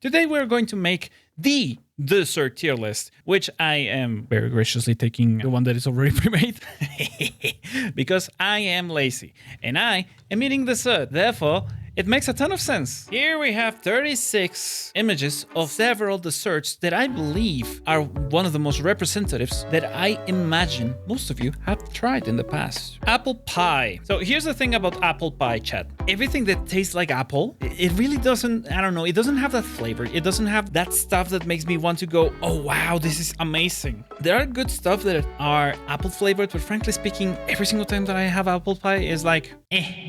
Today we're going to make the dessert tier list, which I am very graciously taking the one that is already pre-made because I am lazy and I am eating dessert. Therefore, it makes a ton of sense. Here we have 36 images of several desserts that I believe are one of the most representatives that I imagine most of you have tried in the past. Apple pie. So here's the thing about apple pie, chat. Everything that tastes like apple, it really doesn't, I don't know, it doesn't have that flavor. It doesn't have that stuff that makes me want to go, oh wow, this is amazing. There are good stuff that are apple flavored, but frankly speaking, every single time that I have apple pie is like,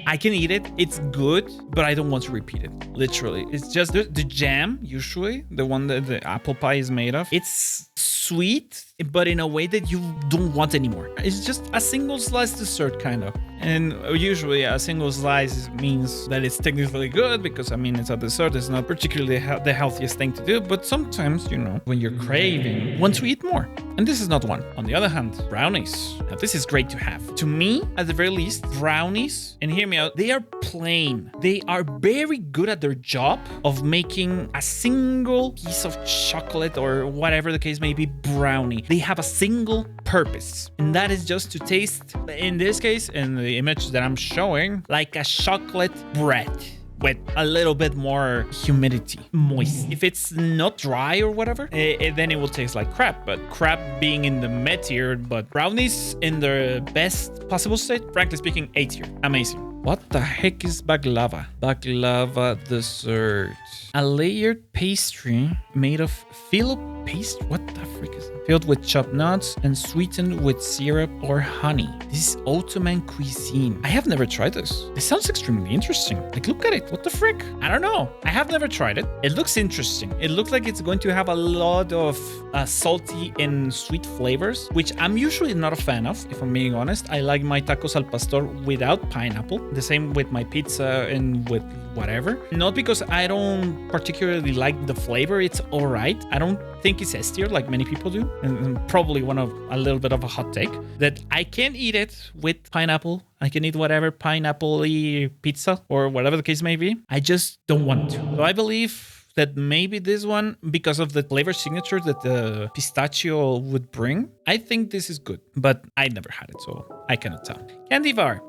I can eat it, it's good, but I don't want to repeat it. Literally. It's just the jam, usually, the one that the apple pie is made of. It's sweet, but in a way that you don't want anymore. It's just a single slice dessert, kind of. And usually a single slice means that it's technically good because, I mean, it's a dessert. It's not particularly the healthiest thing to do. But sometimes, you know, when you're craving, want to eat more. And this is not one. On the other hand, brownies. Now, this is great to have. To me, at the very least, brownies, and hear me out, they are plain. They are very good at their job of making a single piece of chocolate or whatever the case may be brownie. They have a single purpose, and that is just to taste, in this case, in the image that I'm showing, like a chocolate bread with a little bit more humidity, moist. If it's not dry or whatever, then it will taste like crap. But crap being in the mid tier, but brownies in the best possible state, frankly speaking, A tier. Amazing. What the heck is baklava? Baklava dessert. A layered pastry made of filo paste? What the frick is it? Filled with chopped nuts and sweetened with syrup or honey. This is Ottoman cuisine. I have never tried this. This sounds extremely interesting. Like, look at it. What the frick? I don't know. I have never tried it. It looks interesting. It looks like it's going to have a lot of salty and sweet flavors, which I'm usually not a fan of, if I'm being honest. I like my tacos al pastor without pineapple. The same with my pizza and with whatever. Not because I don't particularly like the flavor. It's all right. I don't think it's S tier like many people do. And probably a little bit of a hot take that I can eat it with pineapple. I can eat whatever pineapple-y pizza or whatever the case may be. I just don't want to. So I believe that maybe this one, because of the flavor signature that the pistachio would bring, I think this is good. But I never had it, so I cannot tell. Candy bar.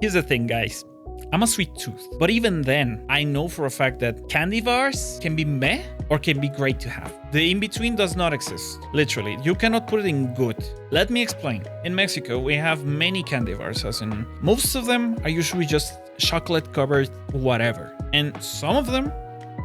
Here's the thing, guys. I'm a sweet tooth. But even then, I know for a fact that candy bars can be meh or can be great to have. The in-between does not exist. Literally, you cannot put it in good. Let me explain. In Mexico, we have many candy bars, as in most of them are usually just chocolate-covered whatever. And some of them,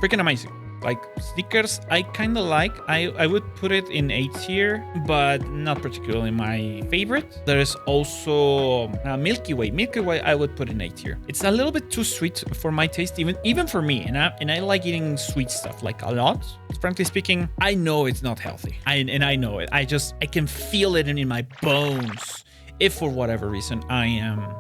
freaking amazing. Like Snickers, I kind of like. I would put it in A tier, but not particularly my favorite. There is also Milky Way. Milky Way, I would put in A tier. It's a little bit too sweet for my taste, even for me. And I like eating sweet stuff like a lot. Frankly speaking, I know it's not healthy. I know it. I can feel it in my bones. If for whatever reason I am,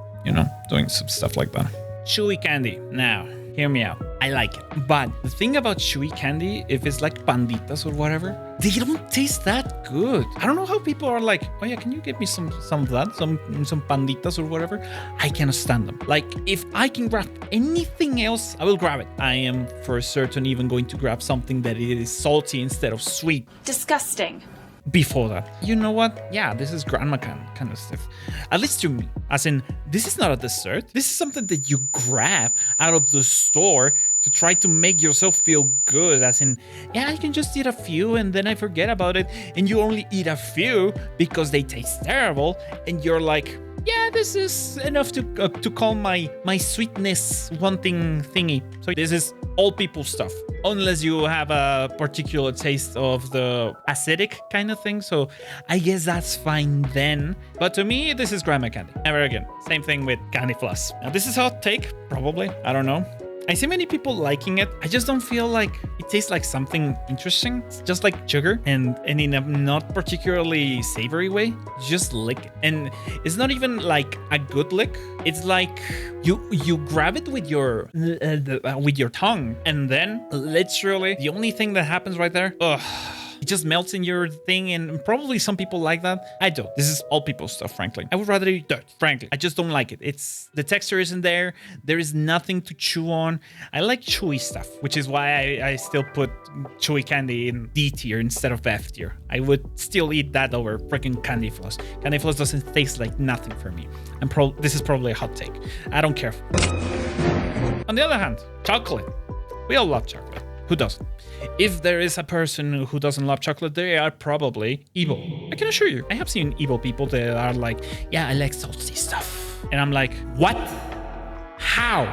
doing some stuff like that. Chewy candy. Now, hear me out. I like it. But the thing about chewy candy, if it's like panditas or whatever, they don't taste that good. I don't know how people are like, oh yeah, can you get me some of that? Some panditas or whatever? I cannot stand them. Like, if I can grab anything else, I will grab it. I am for certain even going to grab something that is salty instead of sweet. Disgusting. Before that, you know what? Yeah, this is grandma kind of stuff. At least to me. As in, this is not a dessert. This is something that you grab out of the store to try to make yourself feel good. As in, yeah, I can just eat a few and then I forget about it. And you only eat a few because they taste terrible. And you're like, yeah, this is enough to calm my sweetness wanting thingy. So this is all people stuff, unless you have a particular taste of the acidic kind of thing. So I guess that's fine then. But to me, this is grandma candy. Never again. Same thing with candy floss. Now this is a hot take, probably. I don't know. I see many people liking it. I just don't feel like it tastes like something interesting. It's just like sugar and in a not particularly savory way. You just lick it. And it's not even like a good lick. It's like you grab it with your tongue, and then literally the only thing that happens right there, It just melts in your thing, and probably some people like that. I don't. This is all people's stuff, frankly. I would rather eat dirt, frankly. I just don't like it. The texture isn't there. There is nothing to chew on. I like chewy stuff, which is why I still put chewy candy in D tier instead of F tier. I would still eat that over freaking candy floss. Candy floss doesn't taste like nothing for me. This is probably a hot take. I don't care. On the other hand, chocolate. We all love chocolate. Who doesn't? If there is a person who doesn't love chocolate, they are probably evil. I can assure you. I have seen evil people that are like, yeah, I like salty stuff. And I'm like, what? How?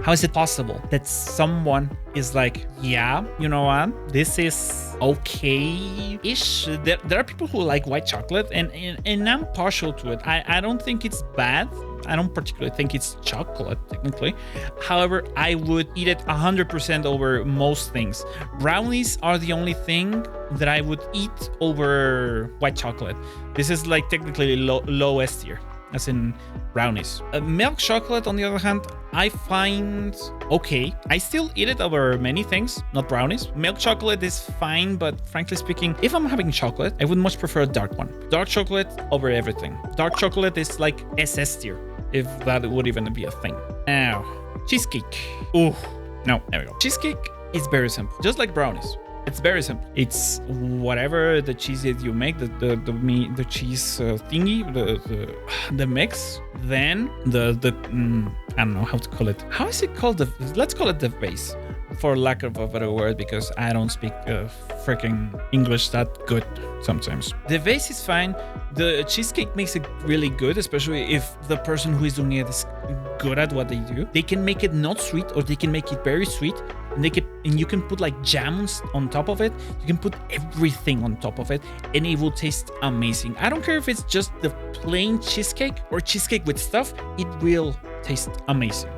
How is it possible that someone is like, yeah, you know what? This is okay-ish. There are people who like white chocolate, and I'm partial to it. I don't think it's bad. I don't particularly think it's chocolate, technically. However, I would eat it 100% over most things. Brownies are the only thing that I would eat over white chocolate. This is like technically low S tier, as in brownies. Milk chocolate, on the other hand, I find okay. I still eat it over many things, not brownies. Milk chocolate is fine, but frankly speaking, if I'm having chocolate, I would much prefer a dark one. Dark chocolate over everything. Dark chocolate is like SS tier, if that would even be a thing. Now, cheesecake. Ooh, no, there we go. Cheesecake is very simple, just like brownies. It's very simple. It's whatever the cheese that you make, the cheese thingy, the mix. Then I don't know how to call it. How is it called? Let's call it the base, for lack of a better word, because I don't speak freaking English that good sometimes. The base is fine. The cheesecake makes it really good, especially if the person who is doing it is good at what they do. They can make it not sweet, or they can make it very sweet. And you can put like jams on top of it. You can put everything on top of it, and it will taste amazing. I don't care if it's just the plain cheesecake or cheesecake with stuff. It will taste amazing.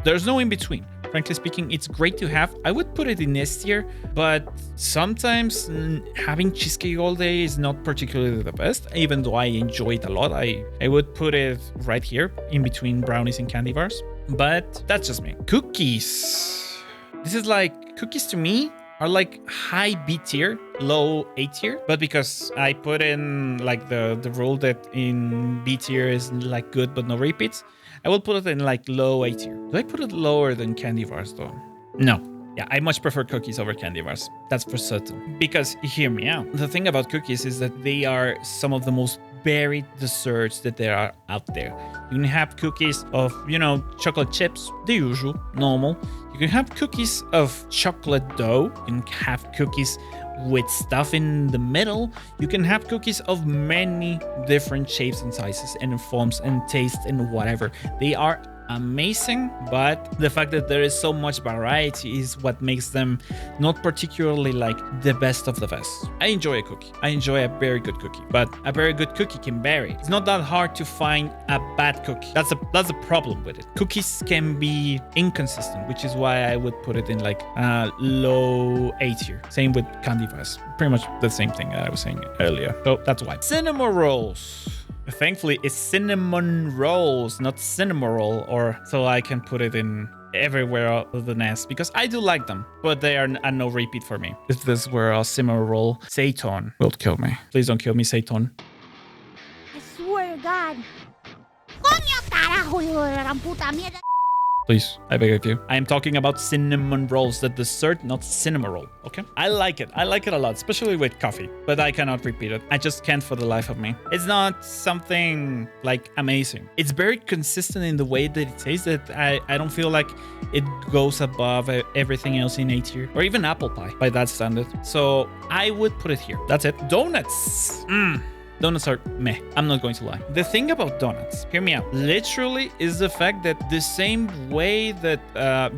There's no in between. Frankly speaking, it's great to have. I would put it in S tier, but sometimes having cheesecake all day is not particularly the best, even though I enjoy it a lot. I would put it right here in between brownies and candy bars, but that's just me. Cookies. This is like, cookies to me are like high B tier, low A tier. But because I put in like the rule that in B tier is like good but no repeats, I will put it in like low A tier. Do I put it lower than candy bars though? No. Yeah, I much prefer cookies over candy bars. That's for certain. Because hear me out. The thing about cookies is that they are some of the most varied desserts that there are out there. You can have cookies of, chocolate chips, the usual, normal. You can have cookies of chocolate dough. You can have cookies with stuff in the middle. You can have cookies of many different shapes and sizes and forms and tastes and whatever. They are amazing, but the fact that there is so much variety is what makes them not particularly like the best of the best. I enjoy a cookie. I enjoy a very good cookie, but a very good cookie can vary. It's not that hard to find a bad cookie. That's the problem with it. Cookies can be inconsistent, which is why I would put it in like low A tier. Same with candy bars. Pretty much the same thing that I was saying earlier. So that's why. Cinnamon rolls. Thankfully, it's cinnamon rolls, not cinnamoroll, or so I can put it in everywhere of the nest, because I do like them, but they are no repeat for me. If this were a cinnamoroll, Satan will kill me. Please don't kill me, Satan. I swear to God. Coño carajo, hijo de la gran puta mierda. Please, I beg of you. I am talking about cinnamon rolls, the dessert, not cinnamon roll, okay? I like it. I like it a lot, especially with coffee, but I cannot repeat it. I just can't for the life of me. It's not something like amazing. It's very consistent in the way that it tastes, that I don't feel like it goes above everything else in A tier, or even apple pie by that standard. So I would put it here. That's it. Donuts. Donuts are meh. I'm not going to lie. The thing about donuts, hear me out, literally is the fact that the same way that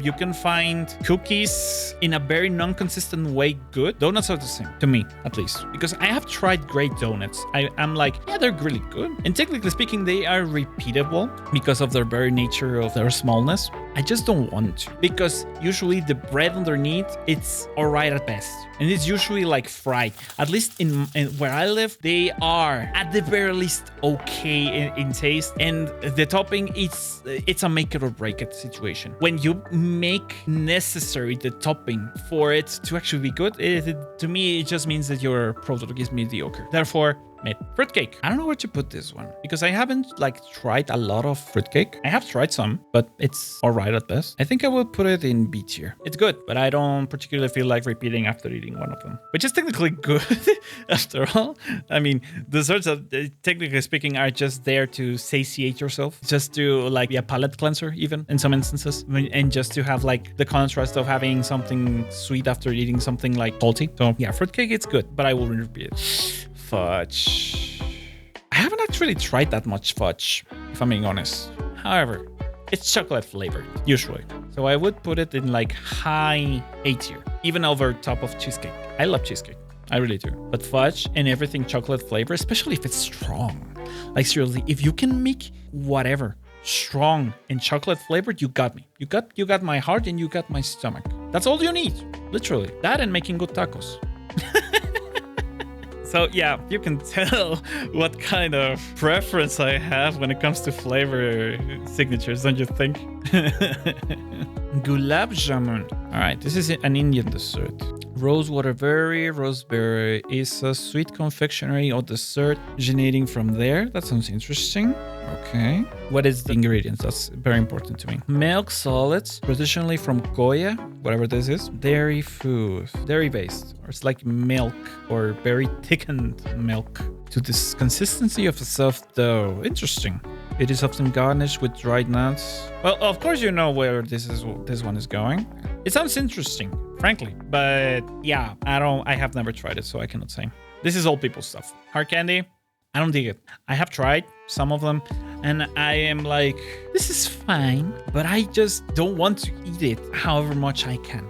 you can find cookies in a very non-consistent way good, donuts are the same, to me at least. Because I have tried great donuts. I'm like, yeah, they're really good. And technically speaking, they are repeatable because of their very nature of their smallness. I just don't want to, because usually the bread underneath, it's all right at best. And it's usually like fried. At least in where I live, they are at the very least okay in taste. And the topping, it's a make it or break it situation. When you make necessary the topping for it to actually be good, to me, it just means that your product is mediocre. Therefore, mid. Fruitcake. I don't know where to put this one because I haven't like tried a lot of fruitcake. I have tried some, but it's all right at best. I think I will put it in B tier. It's good, but I don't particularly feel like repeating after eating one of them, which is technically good after all. I mean, desserts, technically speaking, are just there to satiate yourself, just to like be a palate cleanser even in some instances, and just to have like the contrast of having something sweet after eating something like salty. So yeah, fruitcake, it's good, but I will repeat it. Fudge. I haven't actually tried that much fudge, if I'm being honest. However, it's chocolate flavored, usually. So I would put it in like high A tier, even over top of cheesecake. I love cheesecake. I really do. But fudge and everything chocolate flavor, especially if it's strong. Like seriously, if you can make whatever strong and chocolate flavored, you got me. You got my heart and you got my stomach. That's all you need. Literally. That and making good tacos. So yeah, you can tell what kind of preference I have when it comes to flavor signatures, don't you think? Gulab jamun. All right, this is an Indian dessert. Rosewater berry, roseberry is a sweet confectionery or dessart originating from there. That sounds interesting. Okay. What is the ingredients? That's very important to me. Milk solids, traditionally from Goya, whatever this is. Dairy food, dairy based, or it's like milk or very thickened milk to this consistency of a soft dough. Interesting. It is often garnished with dried nuts. Well, of course you know where this one is going. It sounds interesting, frankly, but yeah, I have never tried it, so I cannot say. This is old people stuff. Hard candy, I don't dig it. I have tried some of them, and I am like, this is fine, but I just don't want to eat it however much I can.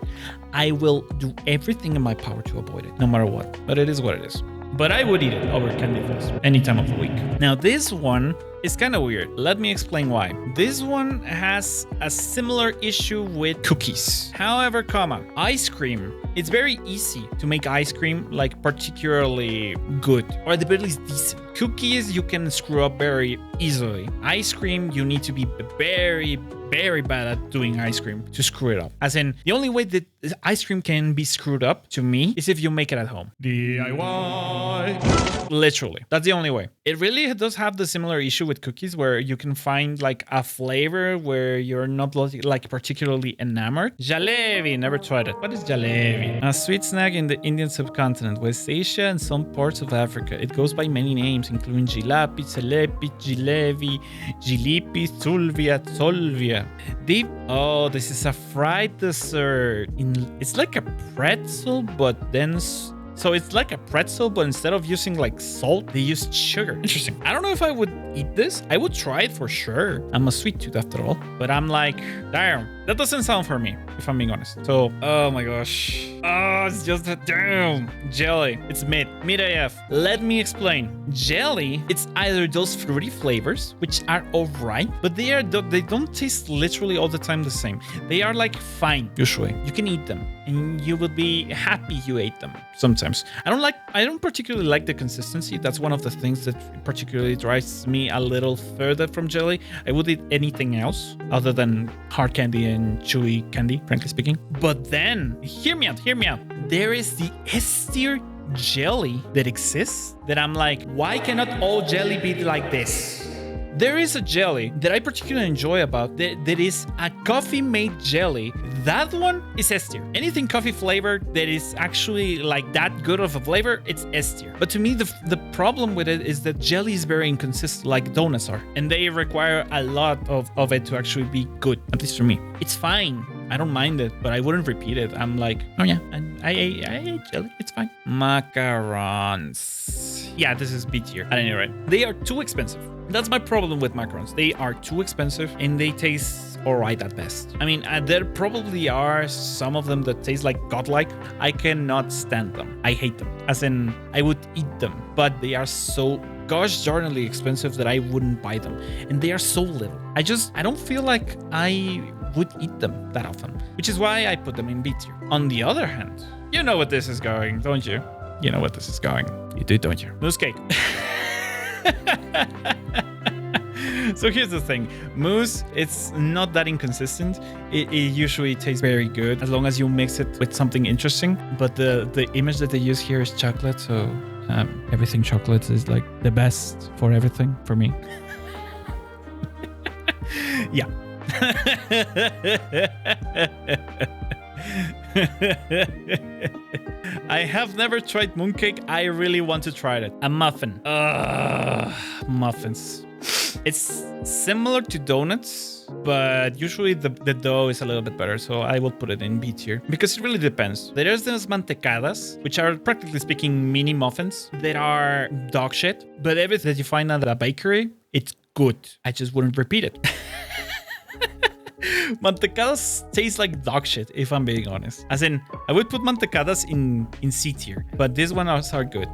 I will do everything in my power to avoid it, no matter what, but it is what it is. But I would eat it over candy floss any time of the week. Now, this one is kind of weird. Let me explain why. This one has a similar issue with cookies. However, ice cream. It's very easy to make ice cream like particularly good, or at the very least decent. Cookies, you can screw up very easily. Ice cream, you need to be very, very bad at doing ice cream to screw it up. As in, the only way that ice cream can be screwed up, to me, is if you make it at home. DIY. Literally. That's the only way. It really does have the similar issue with cookies where you can find like a flavor where you're not like particularly enamored. Jalebi. Never tried it. What is jalebi? A sweet snack in the Indian subcontinent, West Asia, and some parts of Africa. It goes by many names, including jilapi, celebi, jilevi, jilipi, tulvia, tolvia. Oh, this is a fried dessert. It's like a pretzel, but then... So it's like a pretzel, but instead of using like salt, they use sugar. Interesting. I don't know if I would eat this. I would try it for sure. I'm a sweet tooth after all. But I'm like, damn, that doesn't sound for me, if I'm being honest. So, oh my gosh. Oh, it's just a damn. Jelly. It's mid AF. Let me explain. Jelly, it's either those fruity flavors, which are alright, but they don't taste literally all the time the same. They are like fine, usually. You can eat them and you would be happy you ate them sometimes. I don't particularly like the consistency. That's one of the things that particularly drives me a little further from jelly. I would eat anything else other than hard candy and chewy candy, frankly speaking. But then, hear me out. There is the S tier jelly that exists that I'm like, why cannot all jelly be like this? There is a jelly that I particularly enjoy about that is a coffee-made jelly. That one is S tier. Anything coffee flavored that is actually like that good of a flavor, it's S tier. But to me, the problem with it is that jelly is very inconsistent, like donuts are. And they require a lot of it to actually be good, at least for me. It's fine. I don't mind it, but I wouldn't repeat it. I'm like, oh yeah, I ate jelly. It's fine. Macarons. Yeah, this is B tier at any rate. They are too expensive. That's my problem with macarons. They are too expensive and they taste alright at best. I mean, there probably are some of them that taste like godlike. I cannot stand them. I hate them. As in, I would eat them, but they are so gosh darnly expensive that I wouldn't buy them. And they are so little. I don't feel like I would eat them that often, which is why I put them in B tier. On the other hand, you know what this is going, don't you? You know what this is going. You do, don't you? Mousse cake. So here's the thing. Mousse, it's not that inconsistent. It usually tastes very good as long as you mix it with something interesting. But the image that they use here is chocolate, so everything chocolate is like the best for everything for me. Yeah. I have never tried mooncake. I really want to try it. A muffin. Muffins. It's similar to donuts, but usually the dough is a little bit better, so I will put it in B tier because it really depends. There's those mantecadas, which are practically speaking mini muffins that are dog shit, but everything that you find at a bakery, it's good. I just wouldn't repeat it. Mantecadas taste like dog shit, if I'm being honest. As in, I would put mantecadas in C tier, but these ones are good.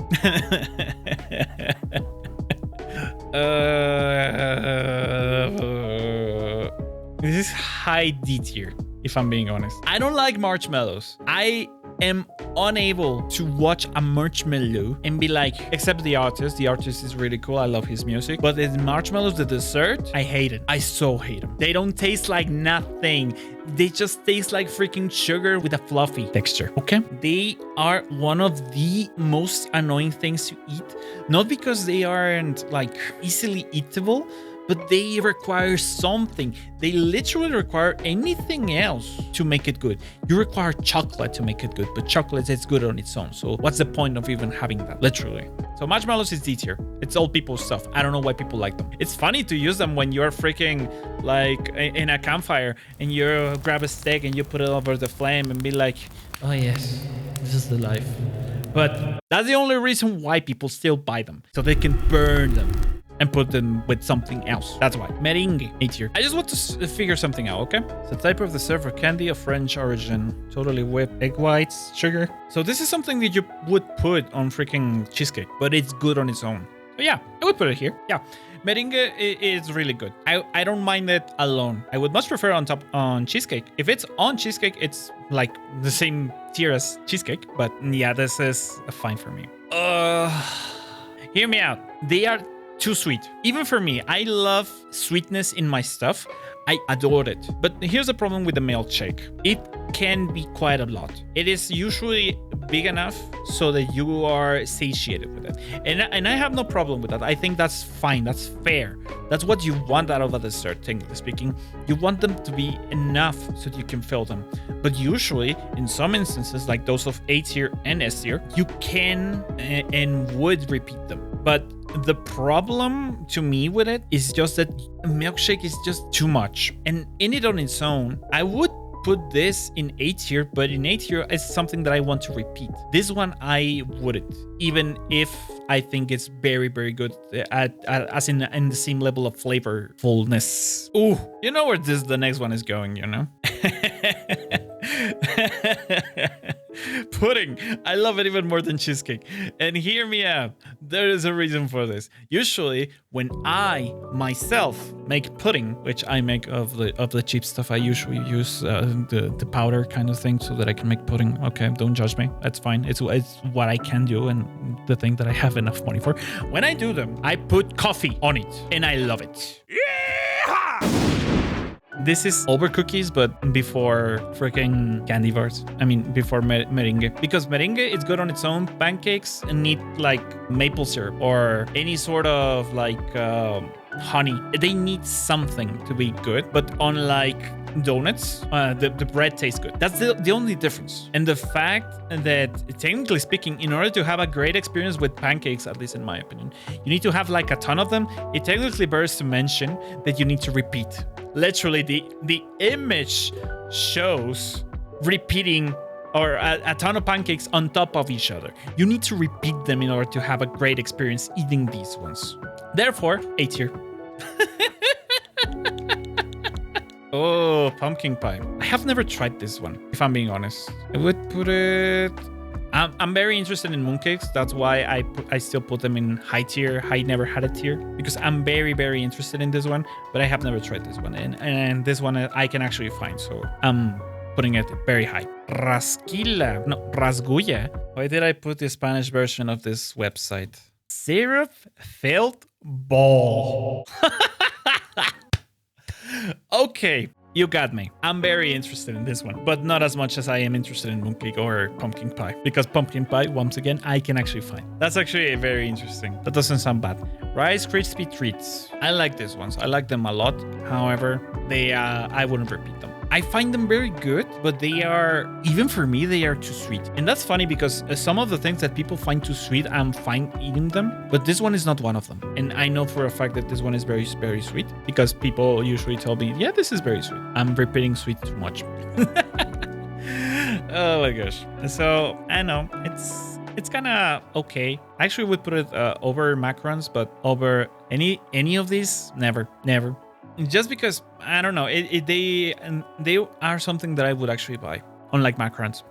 This is high D tier, if I'm being honest. I don't like marshmallows. I am unable to watch a marshmallow and be like, except the artist. The artist is really cool. I love his music. But the marshmallows, the dessert, I hate it. I so hate them. They don't taste like nothing. They just taste like freaking sugar with a fluffy texture. Okay? They are one of the most annoying things to eat. Not because they aren't like easily eatable, but they require something. They literally require anything else to make it good. You require chocolate to make it good, but chocolate is good on its own. So what's the point of even having that? Literally. So marshmallows is D tier. It's old people stuff. I don't know why people like them. It's funny to use them when you're freaking like in a campfire and you grab a steak and you put it over the flame and be like, oh yes, this is the life. But that's the only reason why people still buy them. So they can burn them and put them with something else. That's why. Merengue, A tier. I just want to figure something out, okay? It's a type of dessert for candy of French origin. Totally whipped egg whites, sugar. So this is something that you would put on freaking cheesecake, but it's good on its own. So yeah, I would put it here. Yeah. Merengue is really good. I don't mind it alone. I would much prefer on cheesecake. If it's on cheesecake, it's like the same tier as cheesecake. But yeah, this is fine for me. Hear me out. They are too sweet. Even for me, I love sweetness in my stuff. I adore it. But here's the problem with the milkshake. It can be quite a lot. It is usually big enough so that you are satiated with it. And I have no problem with that. I think that's fine. That's fair. That's what you want out of a dessert, technically speaking. You want them to be enough so that you can fill them. But usually, in some instances, like those of A tier and S tier, you can and would repeat them. But the problem to me with it is just that milkshake is just too much. And in it on its own, I would put this in A tier, but in A tier, it's something that I want to repeat. This one, I wouldn't, even if I think it's very, very good as in the same level of flavorfulness. Ooh, you know where the next one is going, you know? Pudding. I love it even more than cheesecake. And hear me out. There is a reason for this. Usually, when I myself make pudding, which I make of the cheap stuff, I usually use the powder kind of thing so that I can make pudding. Okay, don't judge me. That's fine. It's what I can do and the thing that I have enough money for. When I do them, I put coffee on it, and I love it. Yeah! This is over cookies, but before freaking candy bars. I mean, before merengue. Because merengue is good on its own. Pancakes need like maple syrup or any sort of like honey. They need something to be good. But unlike donuts, the bread tastes good. That's the only difference. And the fact that, technically speaking, in order to have a great experience with pancakes, at least in my opinion, you need to have like a ton of them. It technically bears to mention that you need to repeat. Literally, the image shows repeating or a ton of pancakes on top of each other. You need to repeat them in order to have a great experience eating these ones. Therefore, A tier. Oh, pumpkin pie. I have never tried this one, if I'm being honest. I would put it I'm very interested in mooncakes. That's why I still put them in high tier. I never had a tier because I'm very, very interested in this one, but I have never tried this one. And this one I can actually find, so I'm putting it very high. Rasguya. Why did I put the Spanish version of this website? Syrup filled ball. Okay, you got me. I'm very interested in this one, but not as much as I am interested in mooncake or pumpkin pie. Because pumpkin pie, once again, I can actually find. That's actually very interesting. That doesn't sound bad. Rice Krispie treats. I like these ones. I like them a lot. However, I wouldn't repeat them. I find them very good, but they are, even for me, they are too sweet. And that's funny because some of the things that people find too sweet, I'm fine eating them, but this one is not one of them. And I know for a fact that this one is very, very sweet because people usually tell me, yeah, this is very sweet. I'm repeating sweet too much. Oh my gosh. So I know it's kind of okay. I actually would put it over macarons, but over any of these, never. Just because, I don't know, they are something that I would actually buy, unlike macarons,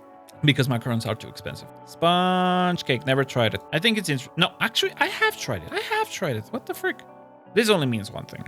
because macarons are too expensive. Sponge cake, never tried it. I think it's interesting. No, actually, I have tried it. What the frick? This only means one thing.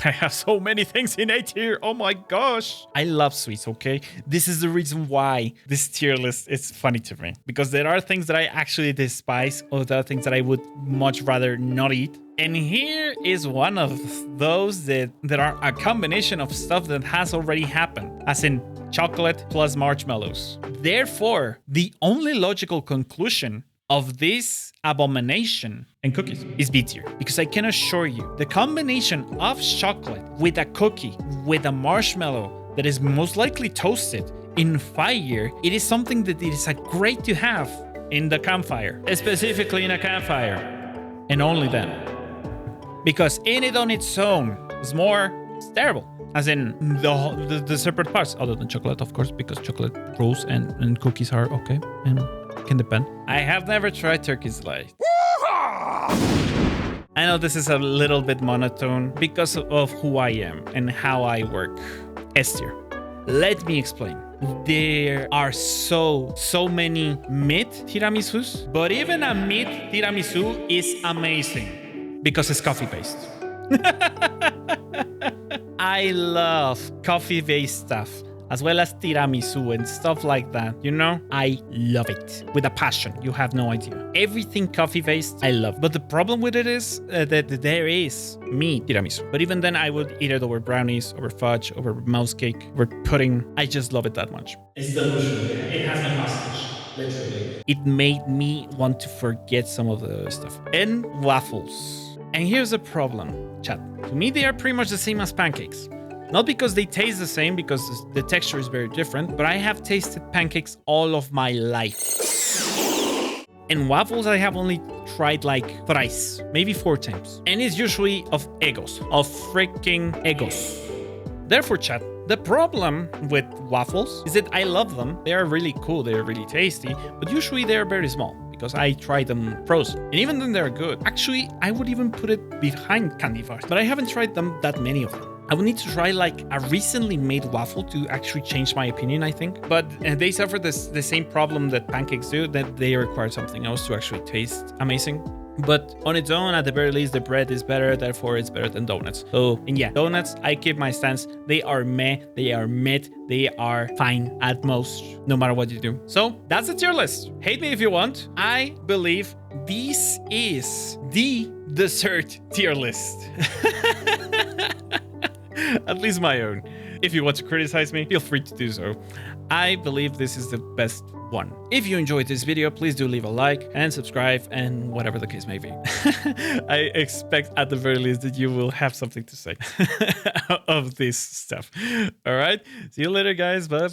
I have so many things in A tier. Oh my gosh. I love sweets, okay? This is the reason why this tier list is funny to me. Because there are things that I actually despise, or there are things that I would much rather not eat. And here is one of those that are a combination of stuff that has already happened, as in chocolate plus marshmallows. Therefore, the only logical conclusion of this abomination and cookies is B tier, because I can assure you the combination of chocolate with a cookie with a marshmallow that is most likely toasted in fire, it is something that it is a great to have in the campfire, specifically in a campfire, and only then. Because in it on its own is it's terrible. As in the separate parts, other than chocolate, of course, because chocolate rules and cookies are okay and can depend. I have never tried turkey slice. I know this is a little bit monotone because of who I am and how I work. S tier. Let me explain. There are so many mid tiramisus, but even a mid tiramisu is amazing. Because it's coffee-based. I love coffee-based stuff, as well as tiramisu and stuff like that. You know, I love it with a passion. You have no idea. Everything coffee-based, I love. But the problem with it is that there is me tiramisu. But even then, I would eat it over brownies, over fudge, over mouse cake, over pudding. I just love it that much. It's delusional. It has me hostage. Literally. It made me want to forget some of the other stuff. And waffles. And here's the problem, chat. To me, they are pretty much the same as pancakes. Not because they taste the same, because the texture is very different, but I have tasted pancakes all of my life. And waffles, I have only tried like thrice, maybe 4 times. And it's usually of Egos, of freaking Egos. Therefore, chat, the problem with waffles is that I love them. They are really cool, they are really tasty, but usually they are very small. Because I tried them frozen. And even then they're good. Actually, I would even put it behind candy bars. But I haven't tried them that many of them. I would need to try like a recently made waffle to actually change my opinion, I think. But they suffer the same problem that pancakes do, that they require something else to actually taste amazing. But on its own, at the very least, the bread is better, therefore it's better than donuts. So, and yeah, donuts, I keep my stance. They are meh, they are mid, they are fine at most, no matter what you do. So, that's the tier list. Hate me if you want. I believe this is the dessert tier list. At least my own. If you want to criticize me, feel free to do so. I believe this is the best one. If you enjoyed this video, please do leave a like and subscribe and whatever the case may be. I expect at the very least that you will have something to say of this stuff. All right. See you later, guys. Bye.